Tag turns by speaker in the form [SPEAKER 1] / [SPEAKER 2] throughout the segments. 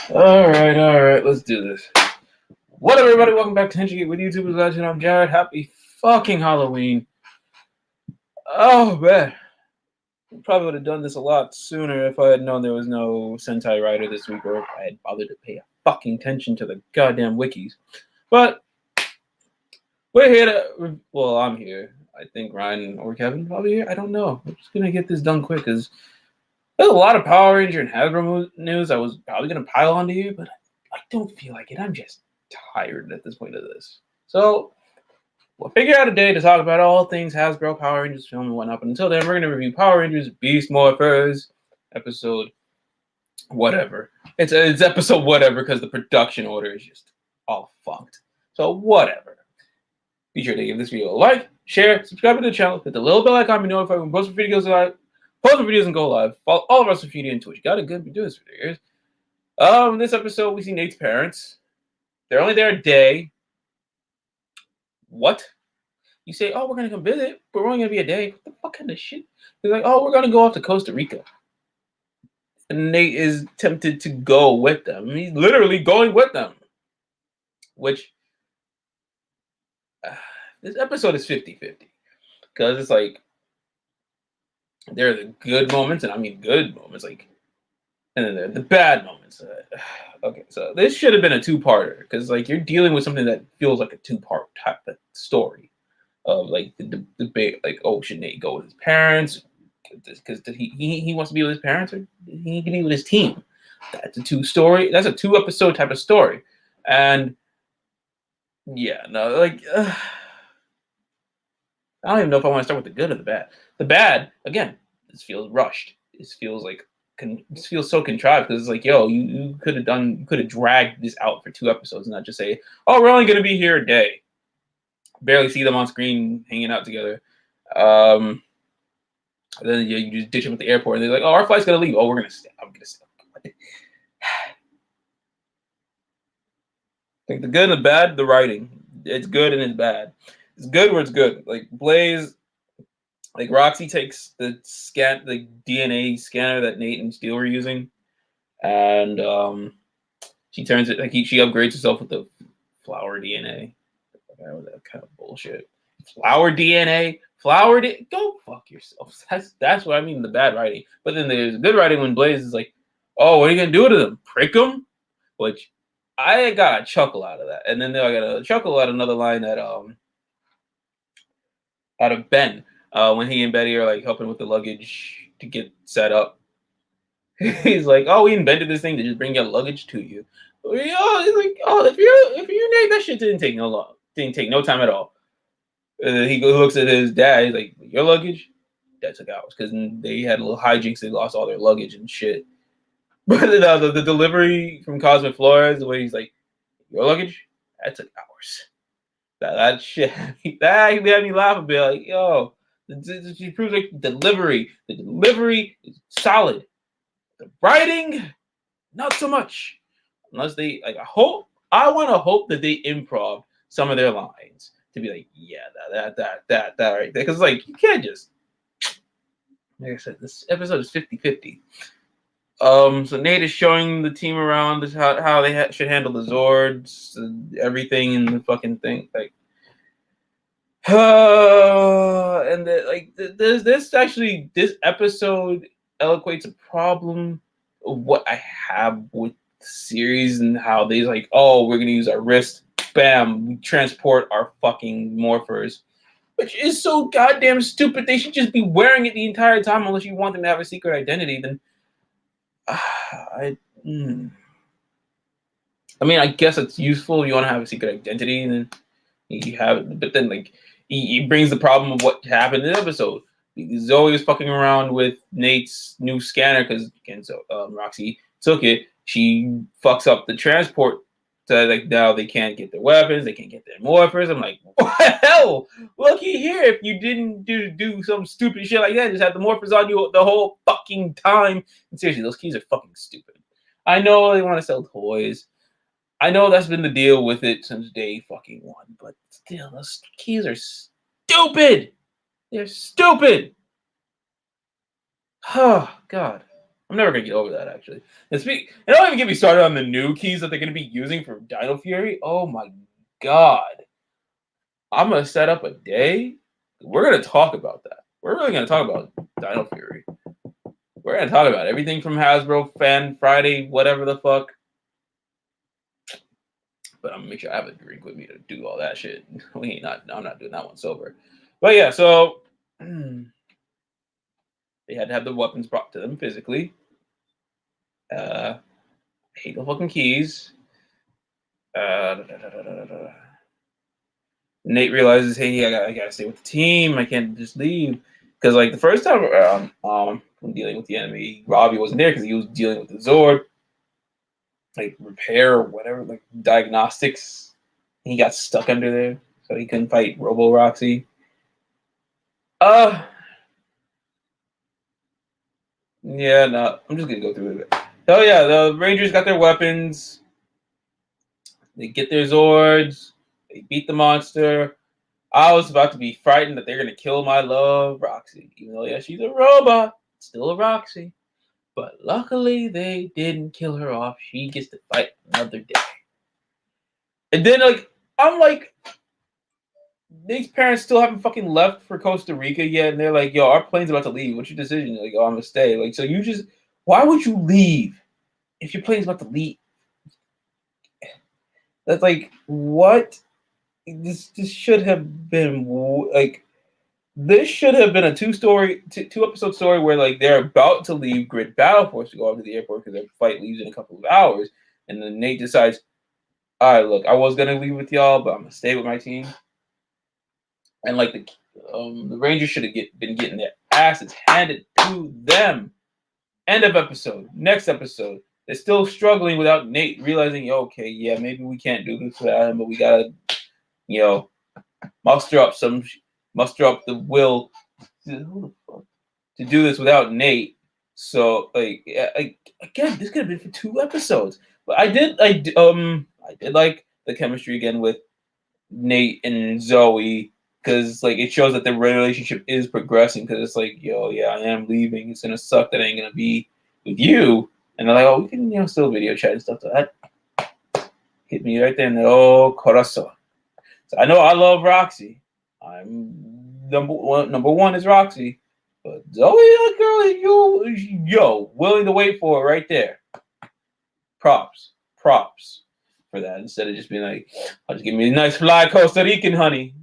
[SPEAKER 1] All right, let's do this. What up, everybody? Welcome back to Henching with YouTuber's Legend. I'm Jared. Happy fucking Halloween. Oh, man. Probably would have done this a lot sooner if I had known there was no Sentai writer this week or if I had bothered to pay fucking attention to the goddamn wikis. But we're here to. Well, I'm here. I think Ryan or Kevin probably here. I don't know. I'm just going to get this done quick because there's a lot of Power Ranger and Hasbro news I was probably going to pile onto you, but I don't feel like it. I'm just tired at this point of this. So we'll figure out a day to talk about all things Hasbro, Power Rangers film, and whatnot. But until then, we're going to review Power Rangers Beast Morphers episode whatever. It's episode whatever because the production order is just all fucked. So whatever. Be sure to give this video a like, share, subscribe to the channel, hit the little bell icon to be notified when post videos live. Post videos and go live. Follow all of us on YouTube and Twitch. Got a good doing this for years. This episode we see Nate's parents. They're only there a day. What? You say, oh, we're gonna come visit, but we're only gonna be a day. What the fuck kind of shit? They're like, oh, we're gonna go off to Costa Rica. And Nate is tempted to go with them. He's literally going with them. Which this episode is 50-50. Because it's like there are the good moments, and I mean good moments, like, and then there are the bad moments. Okay, so this should have been a two-parter because like you're dealing with something that feels like a two-part type of story of like the debate, like, oh, should Nate go with his parents because he wants to be with his parents, or he can be with his team? That's a two-story. That's a two-episode type of story, and yeah, no, like. I don't even know if I want to start with the good or the bad. The bad, again, this feels rushed. This feels like this feels so contrived because it's like, yo, you could have dragged this out for 2 episodes and not just say, oh, we're only gonna be here a day. Barely see them on screen hanging out together. Then you just ditch them at the airport and they're like, oh, our flight's gonna leave. Oh, we're gonna stay. I'm gonna stay. Like the good and the bad, the writing. It's good and it's bad. It's good where it's good. Like Blaze, like Roxy takes the DNA scanner that Nate and Steel were using, and she turns it like she upgrades herself with the flower DNA. That kind of bullshit. Flower DNA, go fuck yourself. That's what I mean. The bad writing. But then there's good writing when Blaze is like, oh, what are you gonna do to them? Prick them? Which I got a chuckle out of that, and then I got a chuckle at another line that out of Ben when he and Betty are like helping with the luggage to get set up. He's like, "Oh, we invented this thing to just bring your luggage to you." He's like, "Oh, if you Nate, that shit didn't take no time at all." He looks at his dad. He's like, "Your luggage? That took hours because they had a little hijinks. They lost all their luggage and shit." But the delivery from Cosmic Flores, the way he's like, "Your luggage? That took hours." That shit that made me laugh a bit. Like, yo, she proves like the delivery is solid. The writing, not so much. Unless they like, I want to hope that they improv some of their lines to be like, yeah, that right there. Because like you can't just, like I said, this episode is 50-50. So Nate is showing the team around how they should handle the Zords, everything in the fucking thing. Like, and this episode eloquates a problem of what I have with the series and how they like, oh, we're gonna use our wrist, bam, we transport our fucking morphers, which is so goddamn stupid. They should just be wearing it the entire time unless you want them to have a secret identity. Then I mean, I guess it's useful. You want to have a secret identity, and then you have it. But then, like, he brings the problem of what happened in the episode. Zoe was fucking around with Nate's new scanner because, again, so Roxy took it. She fucks up the transport. So, like, now they can't get their weapons. They can't get their morphers. I'm like, what the hell? Looky here. If you didn't do some stupid shit like that, just have the morphers on you the whole fucking time. And seriously, those keys are fucking stupid. I know they want to sell toys. I know that's been the deal with it since day fucking one, but still, those keys are stupid. They're stupid. Oh, God. I'm never gonna get over that actually. And don't even get me started on the new keys that they're gonna be using for Dino Fury. Oh my god. I'm gonna set up a day. We're gonna talk about that. We're really gonna talk about Dino Fury. We're gonna talk about everything from Hasbro Fan Friday, whatever the fuck. But I'm gonna make sure I have a drink with me to do all that shit. I'm not doing that one sober. But yeah, so they had to have the weapons brought to them physically. I hate the fucking keys. Da, da, da. Nate realizes, hey, I gotta stay with the team. I can't just leave because like the first time around, when dealing with the enemy, Robbie wasn't there because he was dealing with the Zord, like repair or whatever, like diagnostics. He got stuck under there, so he couldn't fight Robo Roxy. Yeah, no, I'm just gonna go through it. Oh yeah, the Rangers got their weapons. They get their Zords. They beat the monster. I was about to be frightened that they're gonna kill my love, Roxy. Even though yeah, she's a robot, still a Roxy. But luckily they didn't kill her off. She gets to fight another day. And then I'm like, these parents still haven't fucking left for Costa Rica yet, and they're like, yo, our plane's about to leave. What's your decision? Like, oh, I'm gonna stay. Like, so why would you leave if your plane's about to leave? That's like, what? This should have been like, this should have been a two episode story where like they're about to leave Grid Battle Force to go out to the airport because their flight leaves in a couple of hours, and then Nate decides, all right, look, I was gonna leave with y'all, but I'm gonna stay with my team. And like the Rangers should have been getting their asses handed to them. End of episode. Next episode. They're still struggling without Nate realizing, okay, yeah, maybe we can't do this without him, but we gotta, muster up the will to do this without Nate. So again, this could have been for 2 episodes. But I did like the chemistry again with Nate and Zoe, because like it shows that the relationship is progressing, because it's like, yo, yeah, I am leaving. It's gonna suck that I ain't gonna be with you. And they're like, oh, we can still video chat and stuff. So that hit me right there in the corazon. So I know I love Roxy. I'm number one is Roxy. But Zoe, girl, willing to wait for it right there. Props for that. Instead of just being like, I'll just give me a nice fly Costa Rican honey.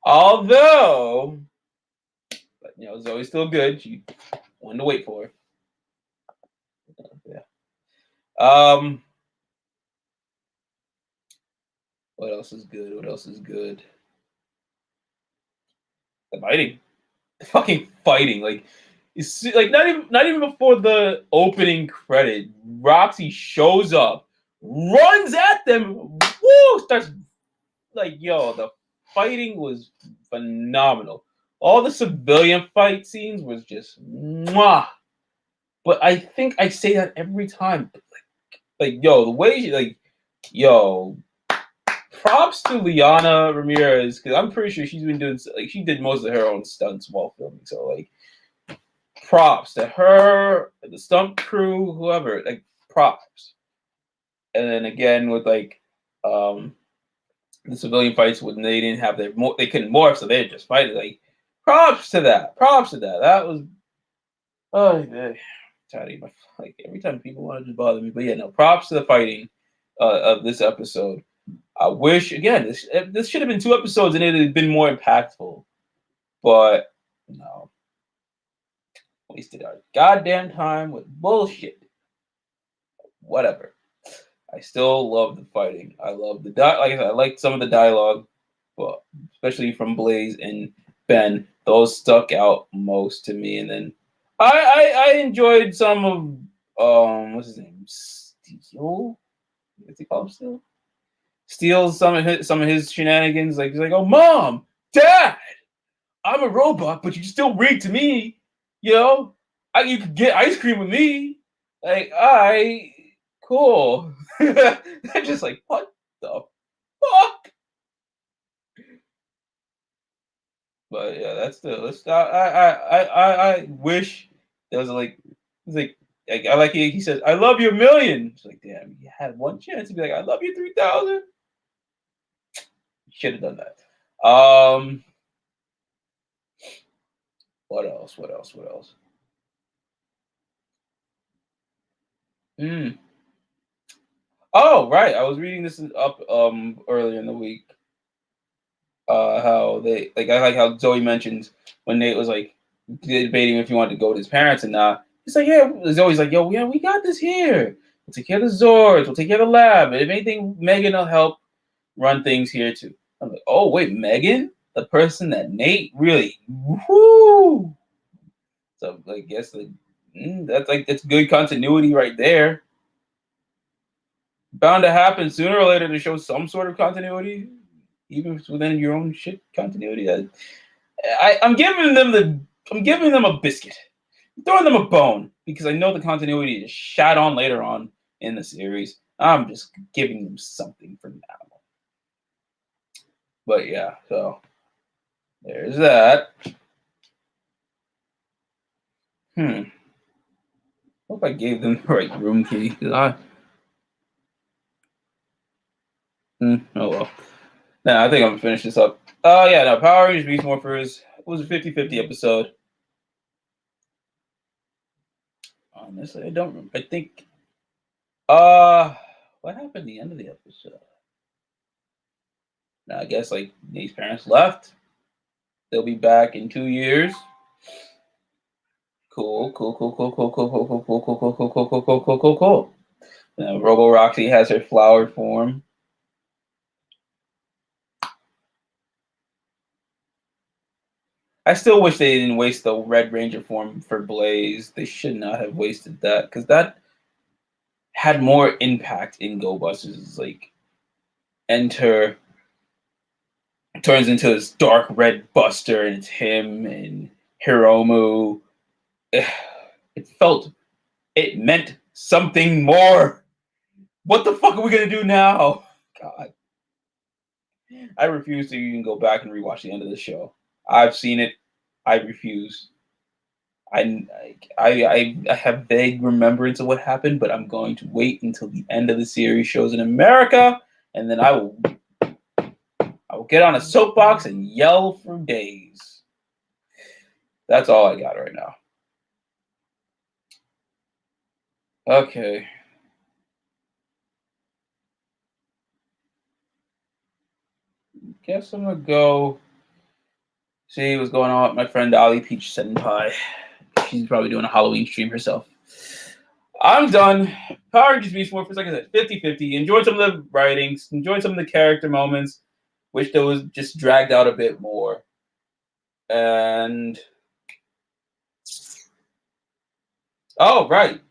[SPEAKER 1] Although, but Zoe's still good. She wanted to wait for her. Yeah. What else is good? The fighting. The fucking fighting. Like, it's like not even before the opening credit, Roxy shows up, runs at them, starts like, the fighting was phenomenal. All the civilian fight scenes was just mwah. But I think I say that every time. Like, the way props to Liana Ramirez, because I'm pretty sure she's been doing, like, she did most of her own stunts while filming. So, like, props to her, the stunt crew, whoever, like, props. And then again with like, the civilian fights when they didn't have they couldn't morph, so they just fight. Like, props to that. That was, like every time people want to just bother me. But yeah, no, props to the fighting of this episode. I wish again this should have been 2 episodes and it had been more impactful, but no, wasted our goddamn time with bullshit. Whatever. I still love the fighting. I love like I said, I liked some of the dialogue, but especially from Blaze and Ben. Those stuck out most to me. And then I enjoyed some of what's his name? Steel? What's he called Steel? Steals some of his shenanigans. Like he's like, oh mom, dad, I'm a robot, but you still read to me. You could get ice cream with me. Like, cool. They're just like, what the fuck? But yeah, that's I wish It was like, it's like I like he says, "I love you a million." It's like, damn, you had one chance to be like, "I love you 3,000." Should have done that. What else? What else? What else? Hmm. Oh, right. I was reading this up earlier in the week. How they like I like how Zoe mentions when Nate was like debating if he wanted to go with his parents and not. He's like, yeah. Zoe's like, yo, yeah, we got this here. We'll take care of the Zords. We'll take care of the lab. And if anything, Megan will help run things here too. I'm like, oh wait, Megan, the person that Nate really, whoo. So I guess like that's good continuity right there. Bound to happen sooner or later to show some sort of continuity, even within your own shit continuity. I'm giving them a biscuit, I'm throwing them a bone because I know the continuity is shot on later on in the series. I'm just giving them something for now. But yeah, so there's that. Hope I gave them the right room key. Oh well. Nah, I think I'm gonna finish this up. Oh yeah, no, Power Rangers Beast Morphers was a 50-50 episode. Honestly, I don't remember. I think what happened at the end of the episode? Now, I guess like Nate's parents left. They'll be back in 2 years. Cool. Now, Robo Roxy has her flower form. I still wish they didn't waste the Red Ranger form for Blaze. They should not have wasted that because that had more impact in Go Busters. Like enter turns into this dark red Buster, and it's him and Hiromu. It meant something more. What the fuck are we gonna do now? God, I refuse to even go back and rewatch the end of the show. I've seen it. I refuse. I have vague remembrance of what happened, but I'm going to wait until the end of the series shows in America, and then I will get on a soapbox and yell for days. That's all I got right now. Okay. Guess I'm gonna go see what's going on with my friend Ali Peach Senpai. She's probably doing a Halloween stream herself. I'm done. Power Rangers Beast Morphers, like I said, 50-50. Enjoyed some of the writings, enjoyed some of the character moments. Wish there was just dragged out a bit more. And oh, right.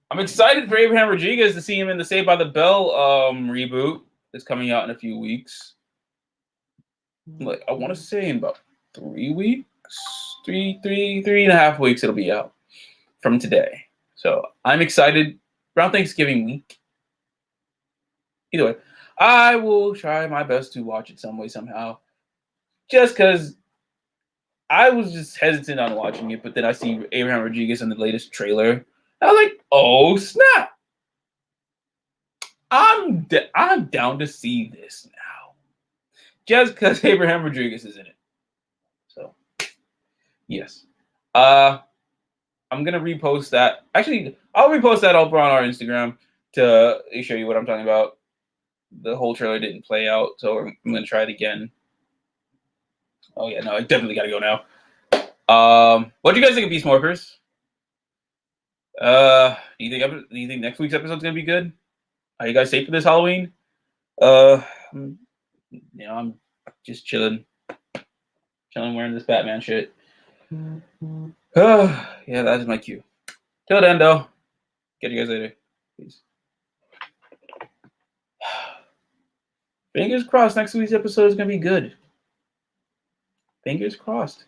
[SPEAKER 1] I'm excited for Abraham Rodriguez to see him in the Saved by the Bell reboot that's coming out in a few weeks. Like I want to say in about 3 weeks, three and a half weeks it'll be out from today. So I'm excited around Thanksgiving week. Either way, I will try my best to watch it some way somehow. Just because I was just hesitant on watching it, but then I see Abraham Rodriguez in the latest trailer. I was like, oh snap! I'm down to see this now, just because Abraham Rodriguez is in it. So yes, I'm gonna repost that. Actually, I'll repost that over on our Instagram to show you what I'm talking about. The whole trailer didn't play out, so I'm gonna try it again. Oh yeah, no, I definitely gotta go now. What do you guys think of Beast Morphers? Do you think next week's episode's gonna be good? Are you guys safe for this Halloween? I'm, I'm just chilling wearing this Batman shit. Yeah, that is my cue. Till then, though, catch you guys later. Peace. Fingers crossed next week's episode is gonna be good. Fingers crossed.